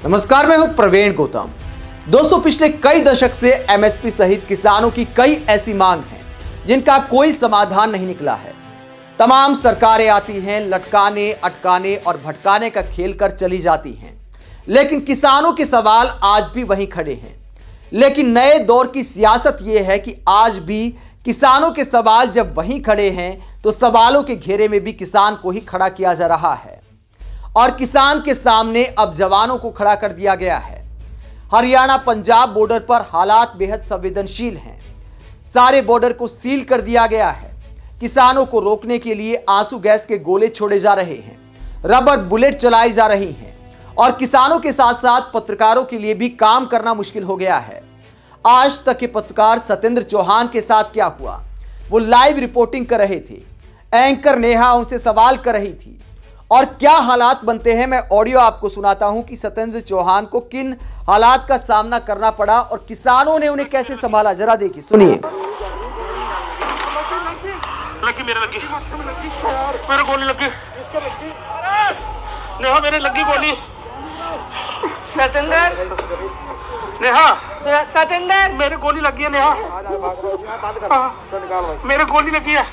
नमस्कार, मैं हूं प्रवीण गौतम। दोस्तों, पिछले कई दशक से एमएसपी सहित किसानों की कई ऐसी मांग हैं जिनका कोई समाधान नहीं निकला है। तमाम सरकारें आती हैं, लटकाने, अटकाने और भटकाने का खेल कर चली जाती हैं, लेकिन किसानों के सवाल आज भी वहीं खड़े हैं। लेकिन नए दौर की सियासत यह है कि आज भी किसानों के सवाल जब वहीं खड़े हैं तो सवालों के घेरे में भी किसान को ही खड़ा किया जा रहा है और किसान के सामने अब जवानों को खड़ा कर दिया गया है। हरियाणा पंजाब बॉर्डर पर हालात बेहद संवेदनशील हैं। सारे बॉर्डर को सील कर दिया गया है। किसानों को रोकने के लिए आंसू गैस के गोले छोड़े जा रहे हैं, रबर बुलेट चलाई जा रही हैं और किसानों के साथ साथ पत्रकारों के लिए भी काम करना मुश्किल हो गया है। आज तक के पत्रकार सत्येंद्र चौहान के साथ क्या हुआ? वो लाइव रिपोर्टिंग कर रहे थे, एंकर नेहा उनसे सवाल कर रही थी और क्या हालात बनते हैं। मैं ऑडियो आपको सुनाता हूं कि सत्येंद्र चौहान को किन हालात का सामना करना पड़ा और किसानों ने उन्हें कैसे संभाला। जरा देखिए, सुनिए। लगी मेरे गोली लगी नेहा, मेरे लगी गोली। सत्येंद्र, नेहा सत्येंद्र, मेरे गोली लगी है। नेहा मेरे गोली लगी है।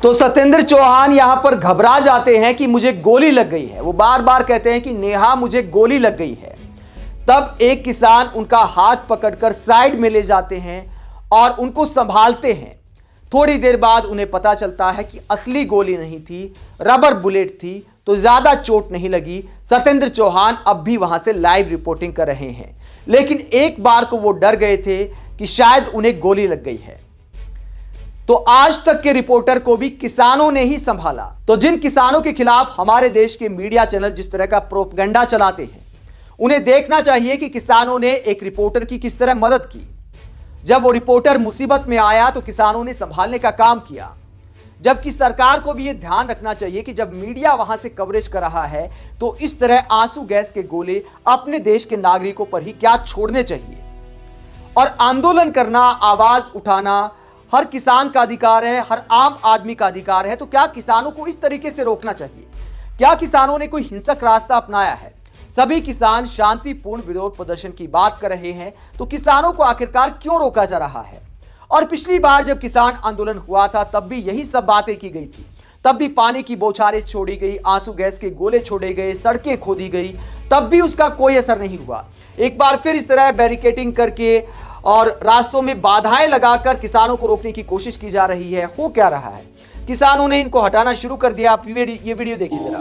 तो सत्येंद्र चौहान यहां पर घबरा जाते हैं कि मुझे गोली लग गई है। वो बार बार कहते हैं कि नेहा मुझे गोली लग गई है। तब एक किसान उनका हाथ पकड़कर साइड में ले जाते हैं और उनको संभालते हैं। थोड़ी देर बाद उन्हें पता चलता है कि असली गोली नहीं थी, रबर बुलेट थी, तो ज्यादा चोट नहीं लगी। सत्येंद्र चौहान अब भी वहां से लाइव रिपोर्टिंग कर रहे हैं, लेकिन एक बार को वो डर गए थे कि शायद उन्हें गोली लग गई है। तो आज तक के रिपोर्टर को भी किसानों ने ही संभाला। तो जिन किसानों के खिलाफ हमारे देश के मीडिया चैनल जिस तरह का प्रोपेगेंडा चलाते हैं, उन्हें देखना चाहिए कि किसानों ने एक रिपोर्टर की किस तरह मदद की। जब वो रिपोर्टर मुसीबत में आया तो किसानों ने संभालने का काम किया। जबकि सरकार को भी यह ध्यान रखना चाहिए कि जब मीडिया वहां से कवरेज कर रहा है तो इस तरह आंसू गैस के गोले अपने देश के नागरिकों पर ही क्या छोड़ने चाहिए। और आंदोलन करना, आवाज उठाना हर किसान का अधिकार है, हर आम आदमी का अधिकार है। तो क्या किसानों को इस तरीके से रोकना चाहिए? क्या किसानों ने कोई हिंसक रास्ता अपनाया है? सभी किसान शांतिपूर्ण विरोध प्रदर्शन की बात कर रहे हैं, तो किसानों को आखिरकार क्यों रोका जा रहा है? और पिछली बार जब किसान आंदोलन हुआ था तब भी यही सब बातें की गई थी। तब भी पानी की बौछारें छोड़ी गई, आंसू गैस के गोले छोड़े गए, सड़कें खोदी गई, तब भी उसका कोई असर नहीं हुआ। एक बार फिर इस तरह बैरिकेडिंग करके और रास्तों में बाधाएं लगाकर किसानों को रोकने की कोशिश की जा रही है। हो क्या रहा है? किसानों ने इनको हटाना शुरू कर दिया। आप ये वीडियो देखिए जरा।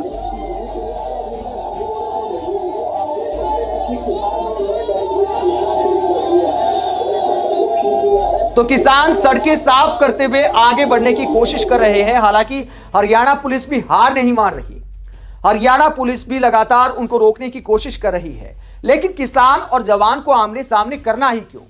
तो किसान सड़कें साफ करते हुए आगे बढ़ने की कोशिश कर रहे हैं। हालांकि हरियाणा पुलिस भी हार नहीं मान रही। हरियाणा पुलिस भी लगातार उनको रोकने की कोशिश कर रही है, लेकिन किसान और जवान को आमने सामने करना ही क्यों?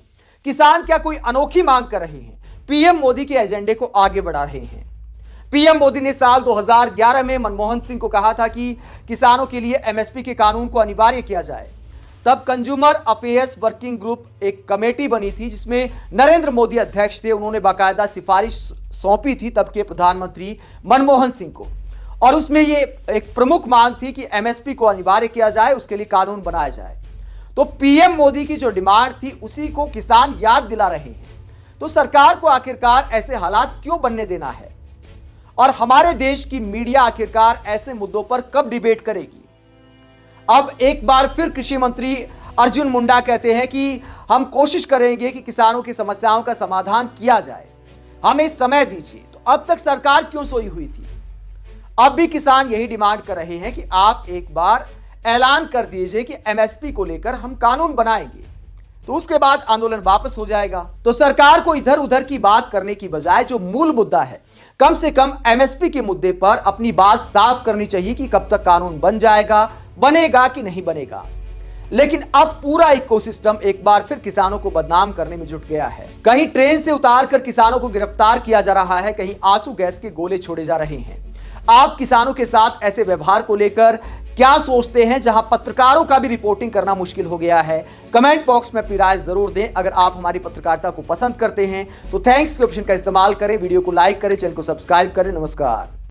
किसान क्या कोई अनोखी मांग कर रहे हैं? पीएम मोदी के एजेंडे को आगे बढ़ा रहे हैं। पीएम मोदी ने साल 2011 में मनमोहन सिंह को कहा था कि किसानों के लिए एमएसपी के कानून को अनिवार्य किया जाए। तब कंज्यूमर अफेयर्स वर्किंग ग्रुप एक कमेटी बनी थी जिसमें नरेंद्र मोदी अध्यक्ष थे। उन्होंने बाकायदा सिफारिश सौंपी थी तब के प्रधानमंत्री मनमोहन सिंह को, और उसमें ये एक प्रमुख मांग थी कि एमएसपी को अनिवार्य किया जाए, उसके लिए कानून बनाया जाए। तो पीएम मोदी की जो डिमांड थी उसी को किसान याद दिला रहे हैं। तो सरकार को आखिरकार ऐसे हालात क्यों बनने देना है? और हमारे देश की मीडिया आखिरकार ऐसे मुद्दों पर कब डिबेट करेगी? अब एक बार फिर कृषि मंत्री अर्जुन मुंडा कहते हैं कि हम कोशिश करेंगे कि किसानों की समस्याओं का समाधान किया जाए, हमें समय दीजिए। तो अब तक सरकार क्यों सोई हुई थी? अब भी किसान यही डिमांड कर रहे हैं कि आप एक बार ऐलान कर दीजिए कि एमएसपी को लेकर हम कानून बनाएंगे, तो उसके बाद आंदोलन वापस हो जाएगा। तो सरकार को इधर उधर की बात करने की बजाय जो मूल मुद्दा है, कम से कम एमएसपी के मुद्दे पर अपनी बात साफ करनी चाहिए कि कब तक कानून बन जाएगा, बनेगा कि नहीं बनेगा। लेकिन अब पूरा इकोसिस्टम एक बार फिर किसानों को बदनाम करने में जुट गया है। कहीं ट्रेन से उतारकर किसानों को गिरफ्तार किया जा रहा है, कहीं आंसू गैस के गोले छोड़े जा रहे हैं। आप किसानों के साथ ऐसे व्यवहार को लेकर क्या सोचते हैं, जहां पत्रकारों का भी रिपोर्टिंग करना मुश्किल हो गया है? कमेंट बॉक्स में अपनी राय जरूर दें। अगर आप हमारी पत्रकारिता को पसंद करते हैं तो थैंक्स के ऑप्शन का इस्तेमाल करें, वीडियो को लाइक करें, चैनल को सब्सक्राइब करें। नमस्कार।